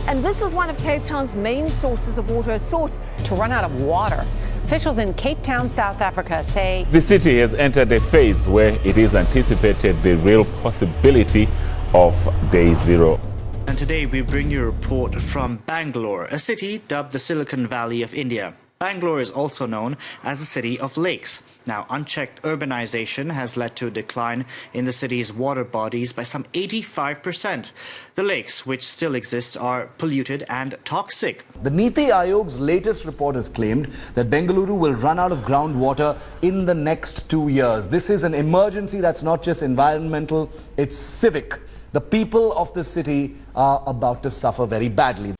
And this is one of Cape Town's main sources of water, a source to run out of water. Officials in Cape Town, South Africa say the city has entered a phase where it is anticipated the real possibility of day zero. And today we bring you a report from Bangalore, a city dubbed the Silicon Valley of India. Bangalore is also known as the city of lakes. Now, unchecked urbanization has led to a decline in the city's water bodies by some 85%. The lakes, which still exist, are polluted and toxic. The Niti Aayog's latest report has claimed that Bengaluru will run out of groundwater in the next 2 years. This is an emergency that's not just environmental, it's civic. The people of the city are about to suffer very badly.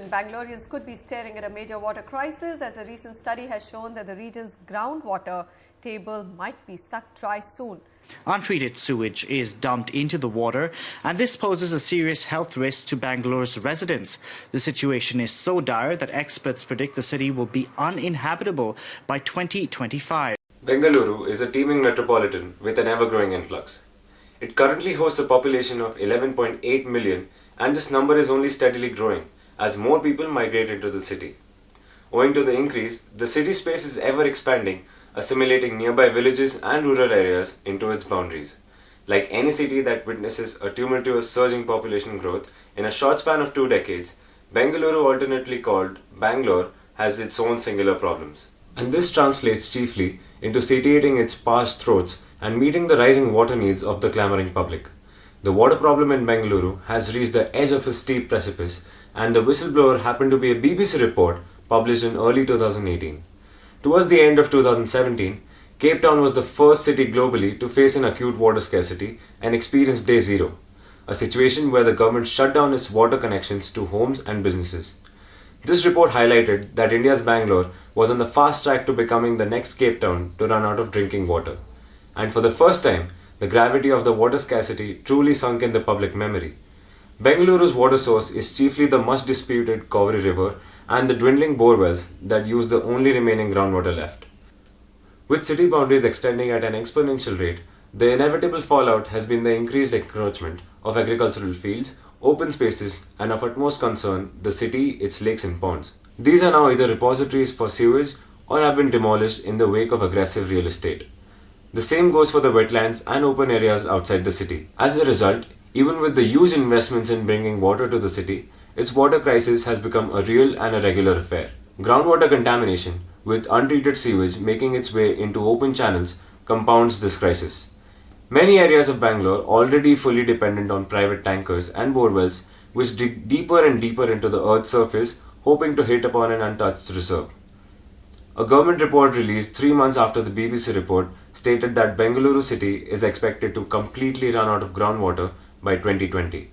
Bangaloreans could be staring at a major water crisis, as a recent study has shown that the region's groundwater table might be sucked dry soon. Untreated sewage is dumped into the water, and this poses a serious health risk to Bangalore's residents. The situation is so dire that experts predict the city will be uninhabitable by 2025. Bengaluru is a teeming metropolitan with an ever-growing influx. It currently hosts a population of 11.8 million, and this number is only steadily growing as more people migrate into the city. Owing to the increase, the city space is ever expanding, assimilating nearby villages and rural areas into its boundaries. Like any city that witnesses a tumultuous surging population growth in a short span of 2 decades, Bengaluru, alternately called Bangalore, has its own singular problems. And this translates chiefly into satiating its parched throats and meeting the rising water needs of the clamoring public. The water problem in Bengaluru has reached the edge of a steep precipice, and the whistleblower happened to be a BBC report published in early 2018. Towards the end of 2017, Cape Town was the first city globally to face an acute water scarcity and experience day zero, a situation where the government shut down its water connections to homes and businesses. This report highlighted that India's Bangalore was on the fast track to becoming the next Cape Town to run out of drinking water. And for the first time, the gravity of the water scarcity truly sunk in the public memory. Bengaluru's water source is chiefly the much disputed Cauvery River and the dwindling borewells that use the only remaining groundwater left. With city boundaries extending at an exponential rate, the inevitable fallout has been the increased encroachment of agricultural fields, open spaces, and of utmost concern, the city, its lakes and ponds. These are now either repositories for sewage or have been demolished in the wake of aggressive real estate. The same goes for the wetlands and open areas outside the city. As a result, even with the huge investments in bringing water to the city, its water crisis has become a real and a regular affair. Groundwater contamination, with untreated sewage making its way into open channels, compounds this crisis. Many areas of Bangalore, already fully dependent on private tankers and borewells, which dig deeper and deeper into the earth's surface, hoping to hit upon an untouched reserve. A government report released 3 months after the BBC report stated that Bengaluru city is expected to completely run out of groundwater by 2020.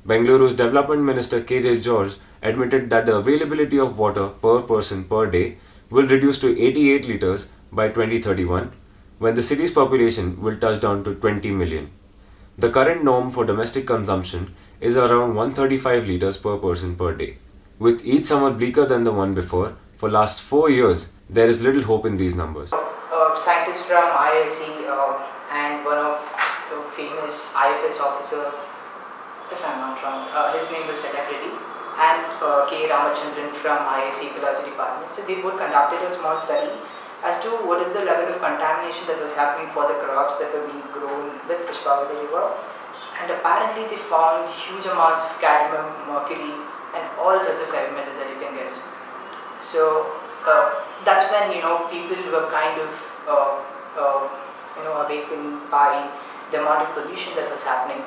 Bengaluru's Development Minister KJ George admitted that the availability of water per person per day will reduce to 88 litres by 2031, when the city's population will touch down to 20 million. The current norm for domestic consumption is around 135 litres per person per day. With each summer bleaker than the one before, for last 4 years, there is little hope in these numbers. Scientist from IIC and one of the famous IFS officer, if I'm not wrong, his name was Siddhant Reddy, and K. Ramachandran from IIC Ecology Department. So they both conducted a small study as to what is the level of contamination that was happening for the crops that were being grown with fish power the river. And apparently they found huge amounts of cadmium, mercury, and all sorts of heavy metals that you can guess. So that's when people were kind of awakened by the amount of pollution that was happening.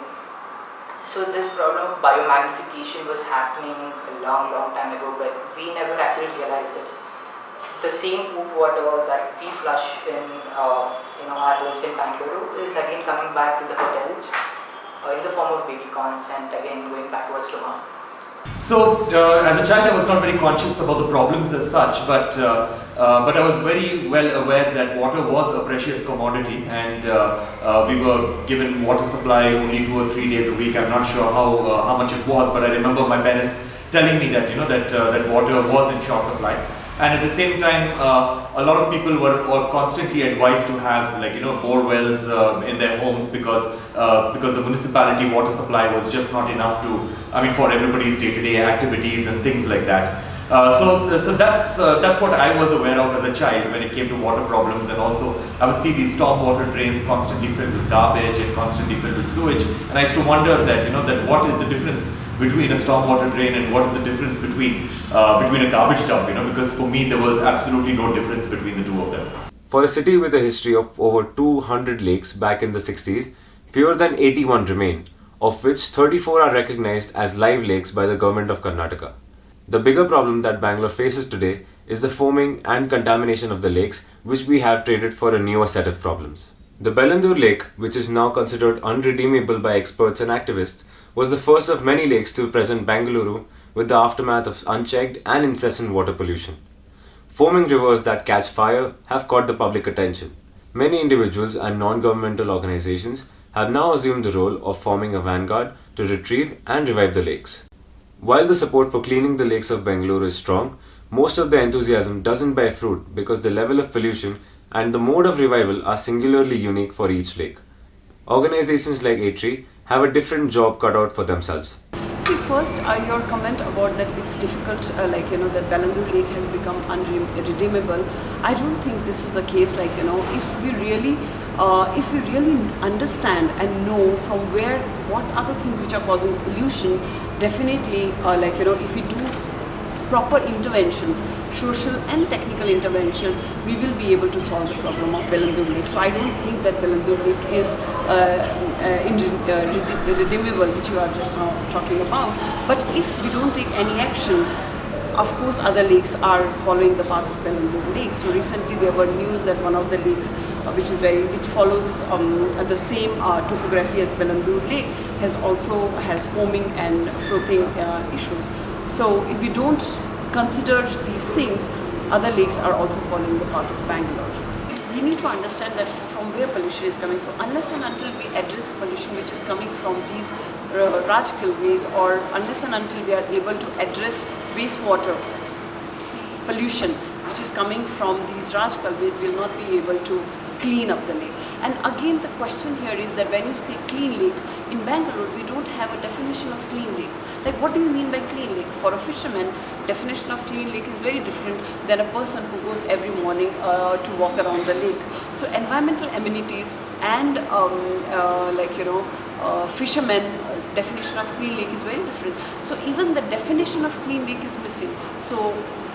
So this problem of biomagnification was happening a long time ago, but we never actually realized it. The same poop water that we flush in our homes in Bangalore is again coming back to the hotels in the form of baby corns and again going backwards to harm. So, as a child, I was not very conscious about the problems as such, but I was very well aware that water was a precious commodity, and we were given water supply only 2 or 3 days a week. I'm not sure how much it was, but I remember my parents telling me that that water was in short supply. And at the same time, a lot of people were constantly advised to have bore wells in their homes because the municipality water supply was just not enough for everybody's day-to-day activities and things like that. So that's what I was aware of as a child when it came to water problems, and also I would see these stormwater drains constantly filled with garbage and constantly filled with sewage, and I used to wonder that what is the difference between a stormwater drain and what is the difference between a garbage dump, because for me there was absolutely no difference between the two of them. For a city with a history of over 200 lakes back in the 60s, fewer than 81 remain, of which 34 are recognized as live lakes by the government of Karnataka. The bigger problem that Bangalore faces today is the foaming and contamination of the lakes, which we have traded for a newer set of problems. The Bengaluru lake, which is now considered unredeemable by experts and activists, was the first of many lakes to present Bengaluru with the aftermath of unchecked and incessant water pollution. Foaming rivers that catch fire have caught the public attention. Many individuals and non-governmental organizations have now assumed the role of forming a vanguard to retrieve and revive the lakes. While the support for cleaning the lakes of Bangalore is strong, most of the enthusiasm doesn't bear fruit because the level of pollution and the mode of revival are singularly unique for each lake. Organizations like ATREE have a different job cut out for themselves. See, first, your comment about that it's difficult, that Bengaluru lake has become unredeemable. I don't think this is the case. If we really understand and know from what are the things which are causing pollution, definitely, if we do proper interventions, social and technical intervention, we will be able to solve the problem of Bengaluru lake. So I don't think that Bengaluru lake is irredeemable, which you are just now talking about. But if we don't take any action, of course, other lakes are following the path of Bengaluru lake. So recently there were news that one of the lakes, which follows the same topography as Bengaluru lake, has foaming and floating issues. So if we don't consider these things, other lakes are also following the path of Bangalore. We need to understand that from where pollution is coming. So unless and until we address pollution which is coming from these Rajput ways, or unless and until we are able to address wastewater pollution which is coming from these Rajput ways, we will not be able to clean up the lake. And again, the question here is that when you say clean lake, in Bangalore we don't have a definition of clean lake. Like, what do you mean by clean lake? For a fisherman, definition of clean lake is very different than a person who goes every morning to walk around the lake. So environmental amenities and fishermen definition of clean lake is very different. So even the definition of clean lake is missing. So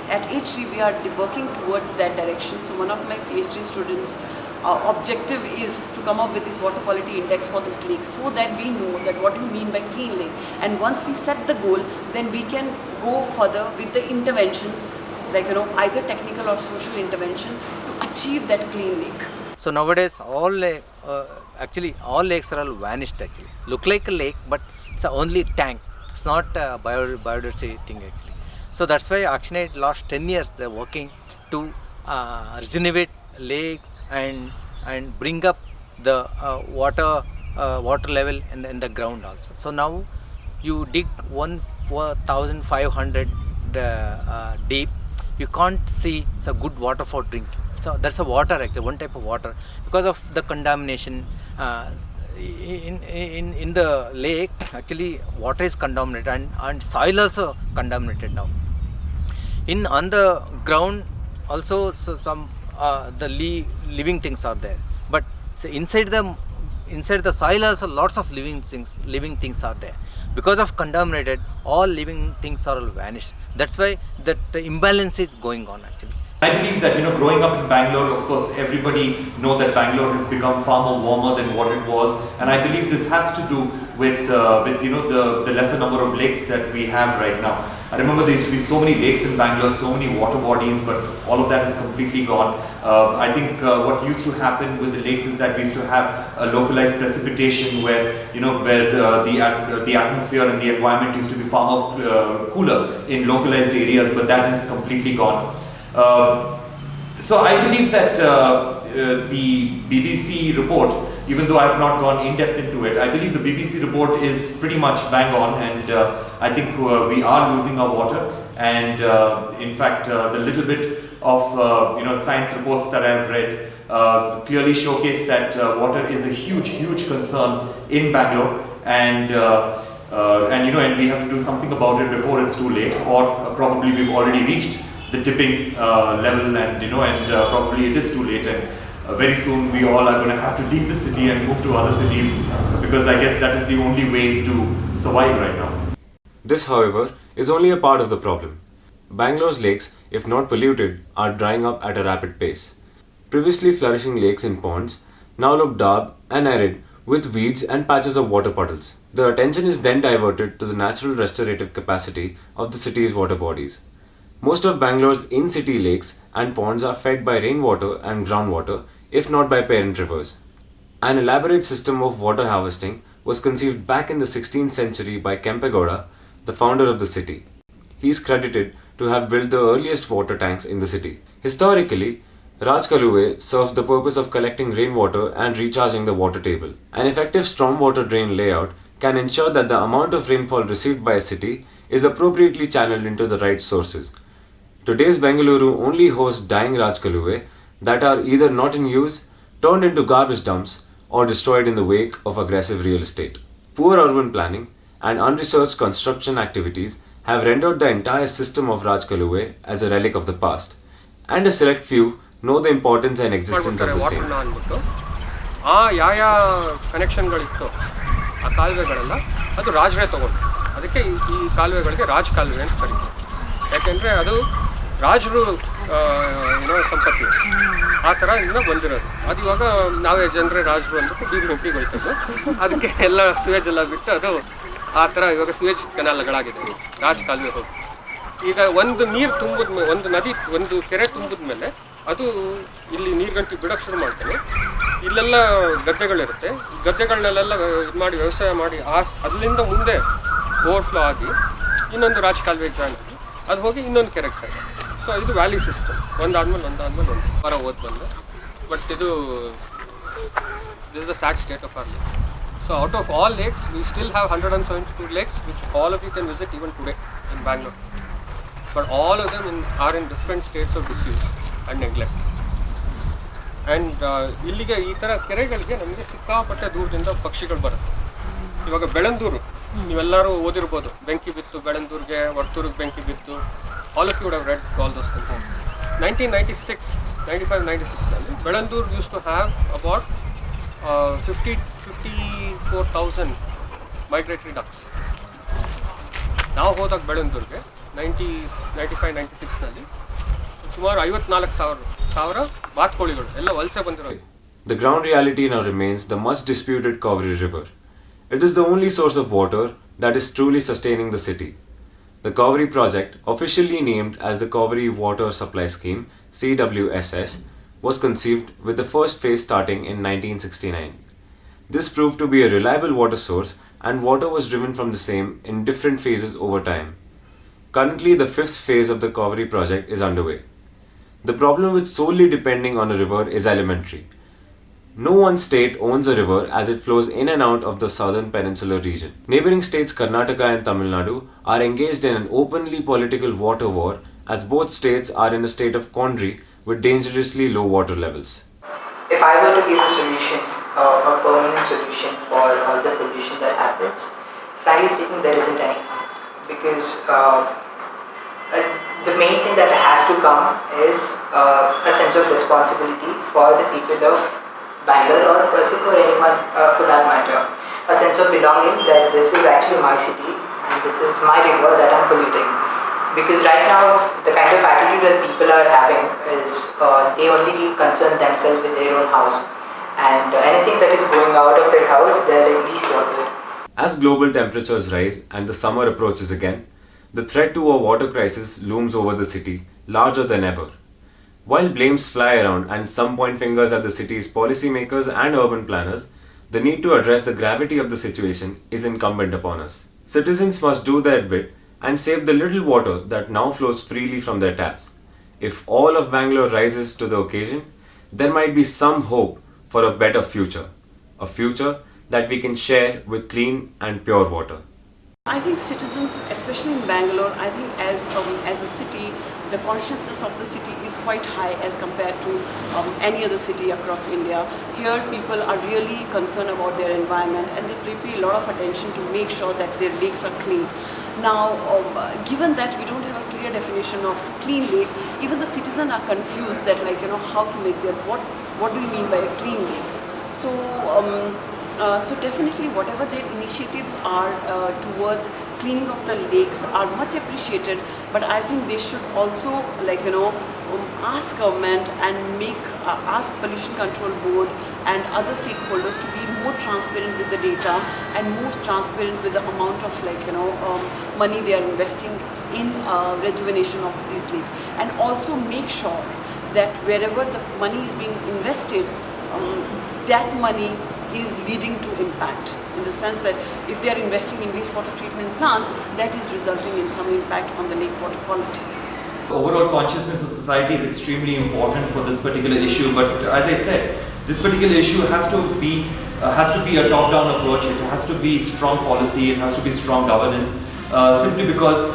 at ATREE we are working towards that direction. So one of my PhD students' objective is to come up with this water quality index for this lake, so that we know that what do you mean by clean lake. And once we set the goal, then we can go further with the interventions, either technical or social intervention, to achieve that clean lake. So nowadays all lakes are all vanished actually. Look like a lake, but it's only tank. It's not a biodiversity thing actually. So that's why ActionAid last 10 years they're working to regenerate lakes and bring up the water level in the ground also. So now you dig 1,500 deep, you can't see some good water for drinking. So that's a water actually, one type of water, because of the contamination in the lake. Actually water is contaminated and soil also contaminated now. On the ground also, so some living things are there, but so inside the soil also lots of living things are there. Because of contaminated, all living things are all vanished. That's why the imbalance is going on actually. I believe that growing up in Bangalore, of course everybody know that Bangalore has become far more warmer than what it was, and I believe this has to do with the lesser number of lakes that we have right now. I remember there used to be so many lakes in Bangalore, so many water bodies, but all of that is completely gone. I think what used to happen with the lakes is that we used to have a localized precipitation where the atmosphere and the environment used to be far more cooler in localized areas, but that is completely gone. So I believe that the BBC report, even though I have not gone in depth into it, I believe the BBC report is pretty much bang on, and I think we are losing our water, and in fact the little bit of science reports that I have read clearly showcase that water is a huge concern in Bangalore, and we have to do something about it before it's too late, or probably we've already reached the tipping level, and probably it is too late, and very soon we all are going to have to leave the city and move to other cities, because I guess that is the only way to survive right now. This, however, is only a part of the problem. Bangalore's lakes, if not polluted, are drying up at a rapid pace. Previously flourishing lakes and ponds now look dark and arid with weeds and patches of water puddles. The attention is then diverted to the natural restorative capacity of the city's water bodies. Most of Bangalore's in-city lakes and ponds are fed by rainwater and groundwater, if not by parent rivers. An elaborate system of water harvesting was conceived back in the 16th century by Kempegowda, the founder of the city. He is credited to have built the earliest water tanks in the city. Historically, Rajkaluve served the purpose of collecting rainwater and recharging the water table. An effective stormwater drain layout can ensure that the amount of rainfall received by a city is appropriately channeled into the right sources. Today's Bengaluru only hosts dying Rajkaluve that are either not in use, turned into garbage dumps, or destroyed in the wake of aggressive real estate. Poor urban planning and unresearched construction activities have rendered the entire system of Rajkaluve as a relic of the past, and a select few know the importance and existence of the same. ಕನೆಕ್ಷನ್ಗಳಿತ್ತು ಆ ಕಾಲುವೆಗಳೆಲ್ಲ ಅದು ರಾಜರೇ ತಗೊಂಡ್ರು. ಅದಕ್ಕೆ ಈ ಕಾಲುವೆಗಳಿಗೆ ರಾಜ ಕಾಲುವೆ ಅಂತ ಕರೀತಾರೆ. ಯಾಕೆಂದರೆ ಅದು ರಾಜರು ಸಂಪತ್ತು ಆ ಥರ ಇಂದ ಬಂದಿರೋದು. ಅದು ಇವಾಗ ನಾವೇ ಜನರೇ ರಾಜರು ಅಂದ್ಬಿಟ್ಟು ಬೀದಿ ಹಂಪಿಗೆ ಹೋಯ್ತದ್ದು. ಅದಕ್ಕೆ ಎಲ್ಲ ಸುವೇಜ್ ಎಲ್ಲ ಬಿಟ್ಟು ಅದು ಆ ಥರ ಇವಾಗ ಸುವೇಜ್ ಕೆನಾಲ್ಗಳಾಗಿದೆ, ರಾಜ ಕಾಲುವೆ ಹೋಗಿ. ಈಗ ಒಂದು ನೀರು ತುಂಬಿದ ಒಂದು ಕೆರೆ ತುಂಬಿದ ಮೇಲೆ ಅದು ಇಲ್ಲಿ ನೀರುಗಂಟು ಬಿಡೋಕ್ಕೆ ಶುರು ಮಾಡ್ತಾನೆ. ಇಲ್ಲೆಲ್ಲ ಗದ್ದೆಗಳಿರುತ್ತೆ. ಈ ಗದ್ದೆಗಳನ್ನೆಲ್ಲ ಇದು ಮಾಡಿ ವ್ಯವಸಾಯ ಮಾಡಿ ಅದರಿಂದ ಮುಂದೆ ಓವರ್ಫ್ಲೋ ಆಗಿ ಇನ್ನೊಂದು ರಾಜ ಕಾಲುವೆಗೆ ಜಾಯ್ನ್ ಆಗಿ ಅದು ಹೋಗಿ ಇನ್ನೊಂದು ಕೆರೆಗೆ ಸೇರಿ. ಸೊ ಇದು ವ್ಯಾಲಿ ಸಿಸ್ಟಮ್, ಒಂದಾದ್ಮೇಲೆ ಒಂದು ವಾರ ಓದ್ ಬಂದು. But this is the sad state of our lakes. So out of all lakes, we still have 172 lakes, which all of you can visit even today in Bangalore. But all of them are in different states of disuse and neglect. And ಇಲ್ಲಿಗೆ ಈ ಥರ ಕೆರೆಗಳಿಗೆ ನಮಗೆ ಸಿಕ್ಕಾಪಟ್ಟೆ ದೂರದಿಂದ ಪಕ್ಷಿಗಳು ಬರುತ್ತೆ. ಇವಾಗ ಬೆಳಂದೂರು ನೀವೆಲ್ಲರೂ ಓದಿರ್ಬೋದು, ಬೆಂಕಿ ಬಿತ್ತು ಬೆಳಂದೂರಿಗೆ, ವರ್ತೂರಿಗೆ ಬೆಂಕಿ ಬಿತ್ತು. All of you would have read all those things. 1996 Bellandur used to have about 54,000 migratory ducks. ನಾವು ಹೋದಾಗ ಬೆಳಂದೂರಿಗೆ 95-96 ಸುಮಾರು 54,000 ಬಾತ್ಕೋಳಿಗಳು ಎಲ್ಲ ವಲಸೆ ಬಂದಿರೋದು. The ground reality now remains the much disputed Kaveri River. It is the only source of water that is truly sustaining the city. The Kaveri project, officially named as the Kaveri Water Supply Scheme (CWSS), was conceived with the first phase starting in 1969. This proved to be a reliable water source, and water was driven from the same in different phases over time. Currently, the fifth phase of the Kaveri project is underway. The problem with solely depending on a river is elementary. No one state owns a river as it flows in and out of the southern peninsular region. Neighboring states Karnataka and Tamil Nadu are engaged in an openly political water war, as both states are in a state of quandary with dangerously low water levels. If I were to give a solution, a permanent solution for all the pollution that happens, frankly speaking, there isn't any. Because the main thing that has to come is a sense of responsibility for the people of Bangalore, or Persik, or anyone for that matter. A sense of belonging that this is actually my city and this is my river that I'm polluting. Because right now, the kind of attitude that people are having is they only concern themselves with their own house. And anything that is going out of their house, they're like least bothered. As global temperatures rise and the summer approaches again, the threat to a water crisis looms over the city, larger than ever. While blames fly around and some point fingers at the city's policymakers and urban planners, the need to address the gravity of the situation is incumbent upon us. Citizens must do their bit and save the little water that now flows freely from their taps. If all of Bangalore rises to the occasion, there might be some hope for a better future, a future that we can share with clean and pure water. I think citizens, especially in Bangalore, I think as a city, the consciousness of the city is quite high as compared to any other city across India. Here people are really concerned about their environment and they pay a lot of attention to make sure that their lakes are clean. Now, given that we don't have a clear definition of clean lake, even the citizens are confused that how to make their, what do you mean by a clean lake? So, so definitely whatever their initiatives are towards cleaning of the lakes are much appreciated, but I think they should also ask government and ask Pollution Control Board and other stakeholders to be more transparent with the data and more transparent with the amount of money they are investing in rejuvenation of these lakes, and also make sure that wherever the money is being invested, that money is leading to impact, in the sense that if they are investing in wastewater treatment plants, that is resulting in some impact on the lake water quality. Overall consciousness of society is extremely important for this particular issue, but as I said, this particular issue has to be a top-down approach. It has to be strong policy, it has to be strong governance, simply because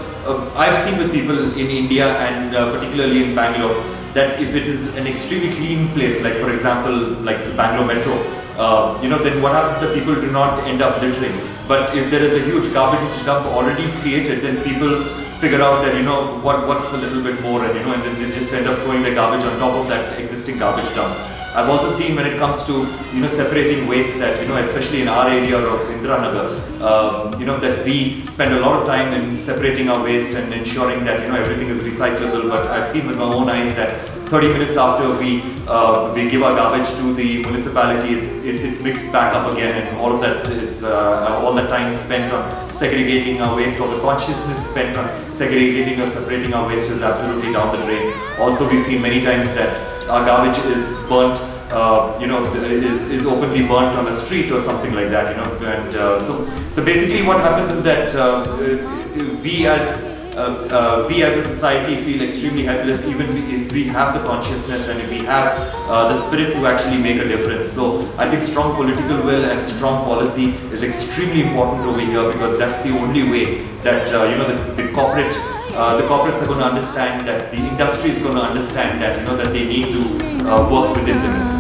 I've seen with people in India and particularly in Bangalore that if it is an extremely clean place, like for example like the Bangalore metro, then what happens is that people do not end up littering. But if there is a huge garbage dump already created, then people figure out that what's a little bit more, and then they just end up throwing the garbage on top of that existing garbage dump. I've also seen when it comes to separating waste that especially in our area of Indiranagar, that we spend a lot of time in separating our waste and ensuring that everything is recyclable. But I've seen with my own eyes that 30 minutes after we give our garbage to the municipality, it's mixed back up again, and all of that is all the time spent on segregating our waste, or the consciousness spent on segregating or separating our waste is absolutely down the drain. Also, we've seen many times that our garbage is burnt, is openly burnt on a street or something like that, and so basically what happens is that we as a society feel extremely helpless, even if we have the consciousness and if we have the spirit to actually make a difference. So I think strong political will and strong policy is extremely important over here, because that's the only way that the corporates are going to understand, that the industry is going to understand that that they need to work within limits.